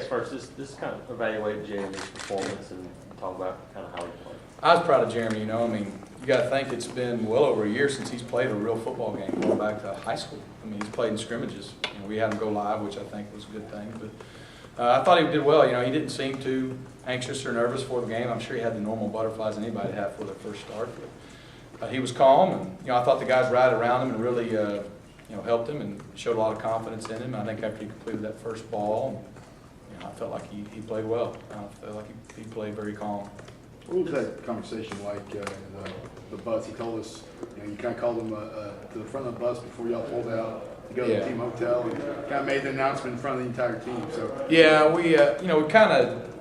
guess first, this kind of evaluate Jeremy's performance and talk about kind of how he played. I was proud of Jeremy. You know, I mean, you got to think it's been well over a year since he's played a real football game, going back to high school. I mean, he's played in scrimmages. You know, we had him go live, which I think was a good thing. But I thought he did well. You know, he didn't seem too anxious or nervous for the game. I'm sure he had the normal butterflies anybody have for their first start. But he was calm, and you know, I thought the guys rallied around him and really, you know, helped him and showed a lot of confidence in him. I think after he completed that first ball, you know, I felt like he played well. I felt like he played very calm. What was that conversation like? The bus, he told us, you know, you kind of called him to the front of the bus before y'all pulled out to go to the team hotel, and kind of made the announcement in front of the entire team. So yeah, we you know, we kind of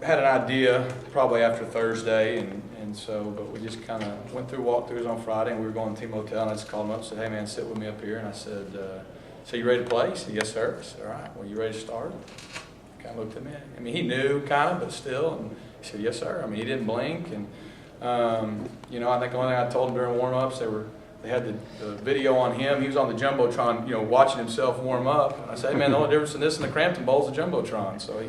had an idea probably after Thursday, and so, but we just kind of went through walkthroughs on Friday, and we were going to team hotel, and I just called him up and said, "Hey man, sit with me up here," and I said, "So you ready to play?" He said, "Yes sir." I said, "All right, well, you ready to start?" Kind of looked at me. I mean, he knew kind of, but still. And he said, "Yes, sir." I mean, he didn't blink. And, you know, I think the only thing I told him during warm-ups, they had the video on him. He was on the Jumbotron, you know, watching himself warm up. And I said, "Hey, man, the only difference in this and the Crampton Bowl is the Jumbotron." So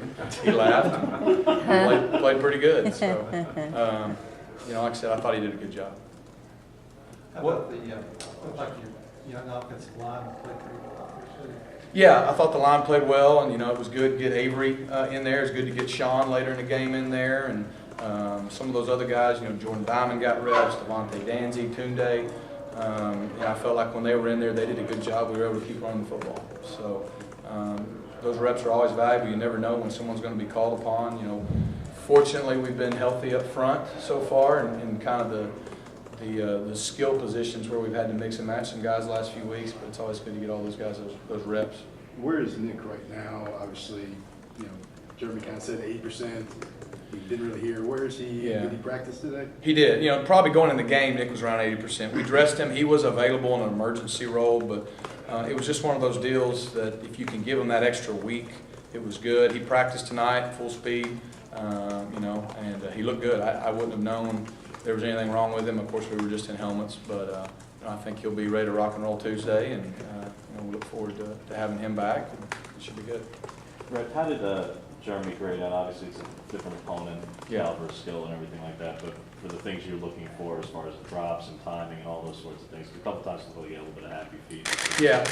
he laughed and played pretty good. So, you know, like I said, I thought he did a good job. How about looked like your young offensive line played pretty well, actually. Yeah, I thought the line played well, and you know, it was good to get Avery in there. It was good to get Sean later in the game in there, and some of those other guys. You know, Jordan Diamond got reps, Devontae Danzy, Tunde. Yeah, I felt like when they were in there, they did a good job. We were able to keep running the football. So those reps are always valuable. You never know when someone's going to be called upon. You know, fortunately, we've been healthy up front so far, and kind of the skill positions where we've had to mix and match some guys the last few weeks, but it's always good to get all those guys those reps. where is Nick right now? Obviously, you know, Jeremy kind of said 80%. You didn't really hear. Where is he? Yeah. Did he practice today? He did. You know, probably going in the game, Nick was around 80%. We dressed him. He was available in an emergency role, but it was just one of those deals that if you can give him that extra week, it was good. He practiced tonight, full speed, you know, and he looked good. I wouldn't have known there was anything wrong with him. Of course, we were just in helmets, but I think he'll be ready to rock and roll Tuesday, and you know, we look forward to having him back. It should be good. Rhett, how did Jeremy grade out? Obviously, it's a different opponent, caliber, skill, and everything like that. But for the things you're looking for, as far as drops and timing and all those sorts of things, a couple times until you get a little bit of happy feet. Yeah.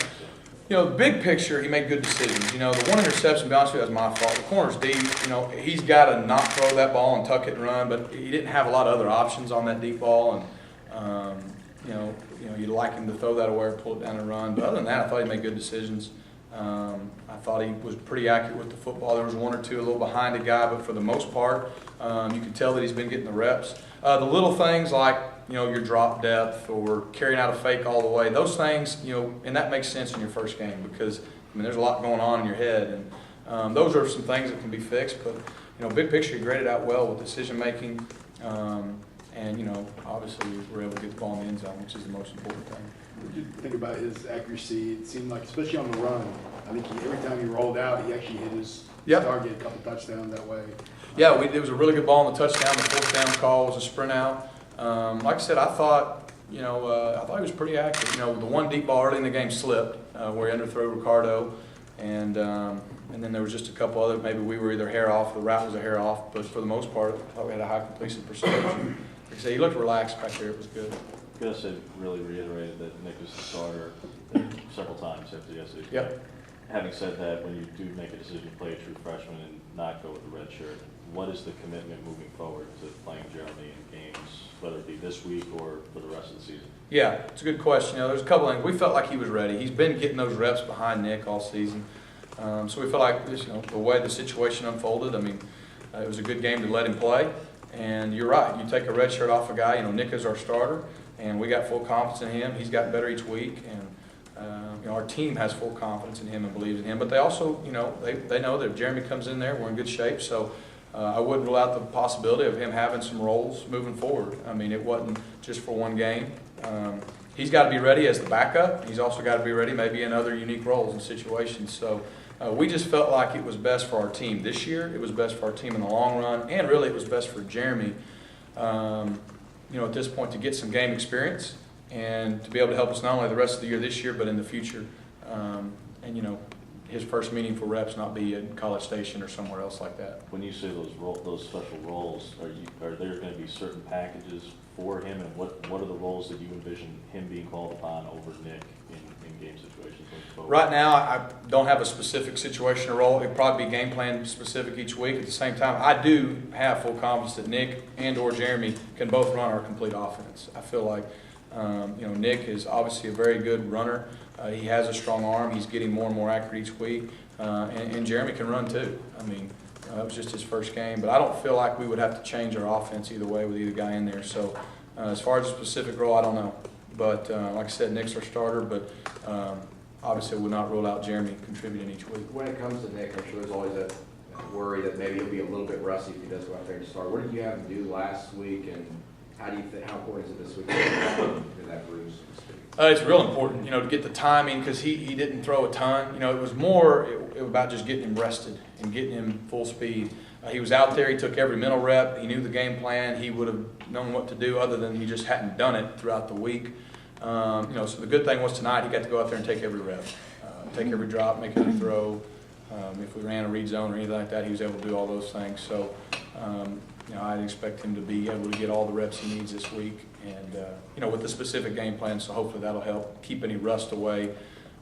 You know, the big picture, he made good decisions. You know, the one interception, to be honest with you, that was my fault. The corner's deep. You know, he's got to not throw that ball and tuck it and run, but he didn't have a lot of other options on that deep ball. And you know, you'd like him to throw that away or pull it down and run. But other than that, I thought he made good decisions. I thought he was pretty accurate with the football. There was one or two a little behind a guy, but for the most part, you could tell that he's been getting the reps. The little things like, you know, your drop depth or carrying out a fake all the way, those things, you know, and that makes sense in your first game because, I mean, there's a lot going on in your head. And those are some things that can be fixed. But, you know, big picture, he graded out well with decision making. And, you know, obviously we were able to get the ball in the end zone, which is the most important thing. What did you think about his accuracy? It seemed like, especially on the run, I think every time he rolled out, he actually hit his target, a couple touchdowns that way. Yeah, it was a really good ball on the touchdown. The fourth down call was a sprint out. Like I said, I thought, you know, I thought he was pretty accurate. You know, the one deep ball early in the game slipped where he underthrew Ricardo, and then there was just a couple other. Maybe we were either hair off, the route was a hair off, but for the most part, I thought we had a high completion percentage. Like I said, he looked relaxed back there. It was good. Gus had really reiterated that Nick was the starter several times after yesterday's game. Yep. Having said that, when you do make a decision to play a true freshman and not go with the red shirt, what is the commitment moving forward to playing Jeremy in games, whether it be this week or for the rest of the season? Yeah, it's a good question. You know, there's a couple things. We felt like he was ready. He's been getting those reps behind Nick all season. So we felt like this, you know, the way the situation unfolded, I mean, it was a good game to let him play. And you're right. You take a red shirt off a guy, you know, Nick is our starter, and we got full confidence in him. He's gotten better each week, and you know, our team has full confidence in him and believes in him. But they also, you know, they know that if Jeremy comes in there, we're in good shape. So I wouldn't rule out the possibility of him having some roles moving forward. I mean, it wasn't just for one game. He's got to be ready as the backup. He's also got to be ready maybe in other unique roles and situations. So we just felt like it was best for our team this year. It was best for our team in the long run, and really it was best for Jeremy, you know, at this point to get some game experience and to be able to help us not only the rest of the year this year, but in the future. And, you know, his first meaningful reps not be in College Station or somewhere else like that. When you say those special roles, are there going to be certain packages for him, and what are the roles that you envision him being called upon over Nick in game situations? Right now, I don't have a specific situation or role. It'd probably be game plan specific each week. At the same time, I do have full confidence that Nick and or Jeremy can both run our complete offense. I feel like Nick is obviously a very good runner. He has a strong arm. He's getting more and more accurate each week. And Jeremy can run too. I mean, it was just his first game. But I don't feel like we would have to change our offense either way with either guy in there. So as far as a specific role, I don't know. But like I said, Nick's our starter. But obviously, we'll not rule out Jeremy contributing each week. When it comes to Nick, I'm sure there's always that worry that maybe he'll be a little bit rusty if he does go out there and start. What did you have him do last week, and how important is it this week for that bruise? It's real important, to get the timing, because he didn't throw a ton. It was more about just getting him rested and getting him full speed. He was out there. He took every mental rep. He knew the game plan. He would have known what to do, other than he just hadn't done it throughout the week. So the good thing was tonight he got to go out there and take every rep, take every drop, make every throw. If we ran a read zone or anything like that, he was able to do all those things. So, I'd expect him to be able to get all the reps he needs this week, and with the specific game plan. So hopefully that'll help keep any rust away.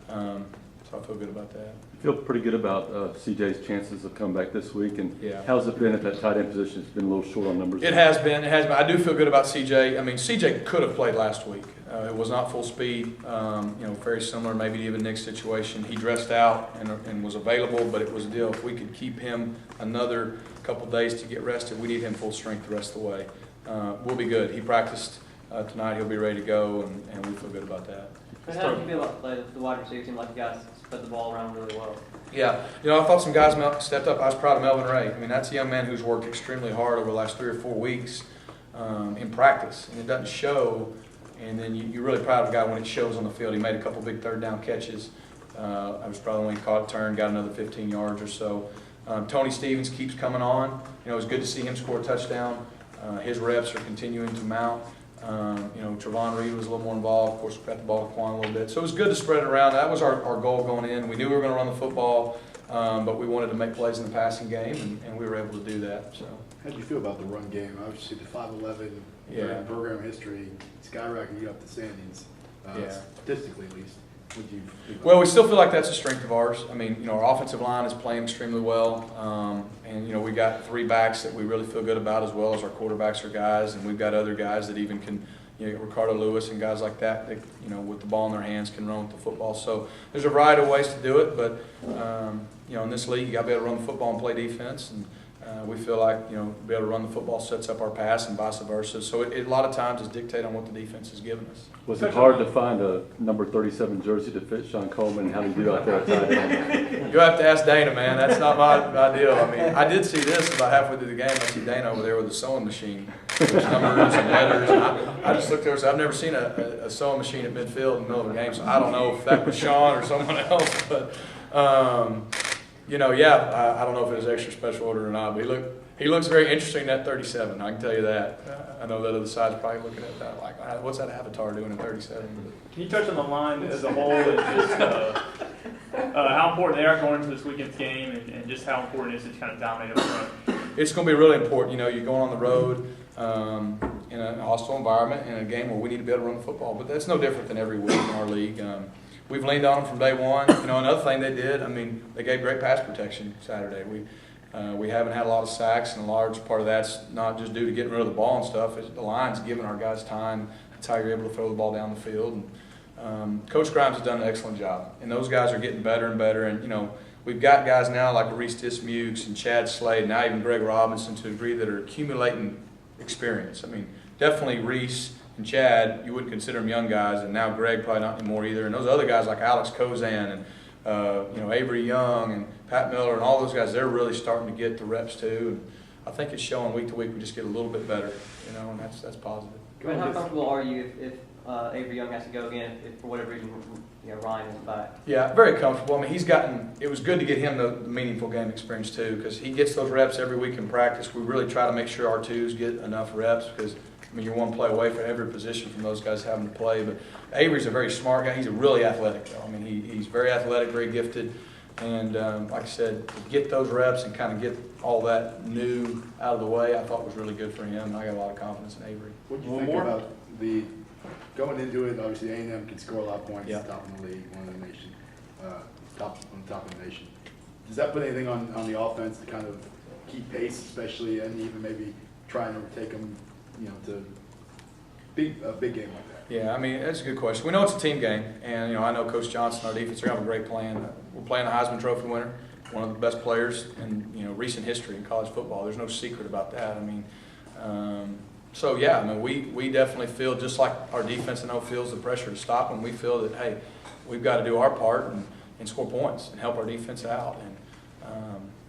So I feel good about that. I feel pretty good about CJ's chances of coming back this week. And yeah. How's it been at that tight end position? It's been a little short on numbers. It has been. I do feel good about CJ. I mean, CJ could have played last week. It was not full speed. Very similar, maybe to even Nick's situation. He dressed out and was available, but it was a deal. If we could keep him another couple days to get rested, we need him full strength the rest of the way. We'll be good. He practiced tonight. He'll be ready to go, and we feel good about that. How do you feel about the wide receiver team? Like you guys spread the ball around really well. Yeah, I thought some guys stepped up. I was proud of Melvin Ray. I mean, that's a young man who's worked extremely hard over the last 3 or 4 weeks in practice, and it doesn't show. And then you're really proud of a guy when it shows on the field. He made a couple big third down catches. I was probably when he caught a turn, got another 15 yards or so. Tony Stevens keeps coming on. It was good to see him score a touchdown. His reps are continuing to mount. Trevon Reed was a little more involved. Of course, we got the ball to Quan a little bit. So it was good to spread it around. That was our goal going in. We knew we were going to run the football, but we wanted to make plays in the passing game, and we were able to do that. So, how do you feel about the run game? Obviously, the 5'11" program history skyrocketing up the standings, statistically at least. Well, we still feel like that's a strength of ours. I mean, our offensive line is playing extremely well, and we got 3 backs that we really feel good about, as well as our quarterbacks are guys, and we've got other guys that even can, Ricardo Lewis and guys like that, with the ball in their hands can run with the football. So there's a variety of ways to do it, but in this league, you got to be able to run the football and play defense, and we feel like, be able to run the football sets up our pass and vice versa. So a lot of times is dictated on what the defense is giving us. Was it hard to find a number 37 jersey to fit Sean Coleman? How did you do out there at tight end? You'll have to ask Dana, man. That's not my deal. I mean, I did see this about halfway through the game. I see Dana over there with a sewing machine, with numbers and letters. And I just looked there and said, I've never seen a sewing machine at midfield in the middle of a game, so I don't know if that was Sean or someone else. But, I don't know if it was extra special order or not, but he looks very interesting in that 37, I can tell you that. I know that other side's probably looking at that like, what's that avatar doing in 37? Can you touch on the line as a whole and just how important they are going into this weekend's game and just how important it is to kind of dominate up front? It's going to be really important. You're going on the road in a hostile environment, in a game where we need to be able to run the football, but that's no different than every week in our league. We've leaned on them from day one. Another thing they did, they gave great pass protection Saturday. We haven't had a lot of sacks, and a large part of that's not just due to getting rid of the ball and stuff. It's the line's giving our guys time. That's how you're able to throw the ball down the field. And Coach Grimes has done an excellent job, and those guys are getting better and better. And we've got guys now like Reese Dismukes and Chad Slade, now even Greg Robinson to a degree that are accumulating experience. Definitely Reese and Chad, you wouldn't consider them young guys, and now Greg probably not anymore either. And those other guys like Alex Kozan and Avery Young and Pat Miller and all those guys, they're really starting to get the reps too. And I think it's showing week to week we just get a little bit better, and that's positive. And how comfortable are you if Avery Young has to go again if for whatever reason Ryan is back? Yeah, very comfortable. It was good to get him the meaningful game experience too, because he gets those reps every week in practice. We really try to make sure our twos get enough reps, because you're one play away for every position from those guys having to play. But Avery's a very smart guy. He's a really athletic, though. He's very athletic, very gifted. And like I said, to get those reps and kind of get all that new out of the way, I thought was really good for him. And I got a lot of confidence in Avery. What do you One think more? about the going into it? Obviously, A&M can score a lot of points, Yeah. top in the league, one of the nation, top on top of the nation. Does that put anything on the offense to kind of keep pace, especially, and even maybe try and overtake them, to a big game like that? Yeah, I mean, that's a good question. We know it's a team game, and, I know Coach Johnson, our defense, they're going to have a great plan. We're playing a Heisman Trophy winner, one of the best players in, recent history in college football. There's no secret about that. I mean, so yeah, I mean, we definitely feel, just like our defense feels the pressure to stop them, we feel that, hey, we've got to do our part and score points and help our defense out. And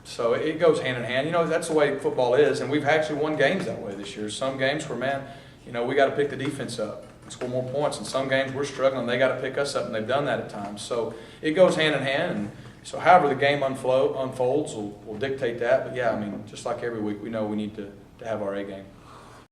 so it goes hand in hand. That's the way football is, and we've actually won games that way this year. Some games where, man, we got to pick the defense up and score more points. And some games we're struggling, they got to pick us up, and they've done that at times. So it goes hand in hand. And so however the game unfolds will dictate that. But yeah, I mean, just like every week, we know we need to have our A game.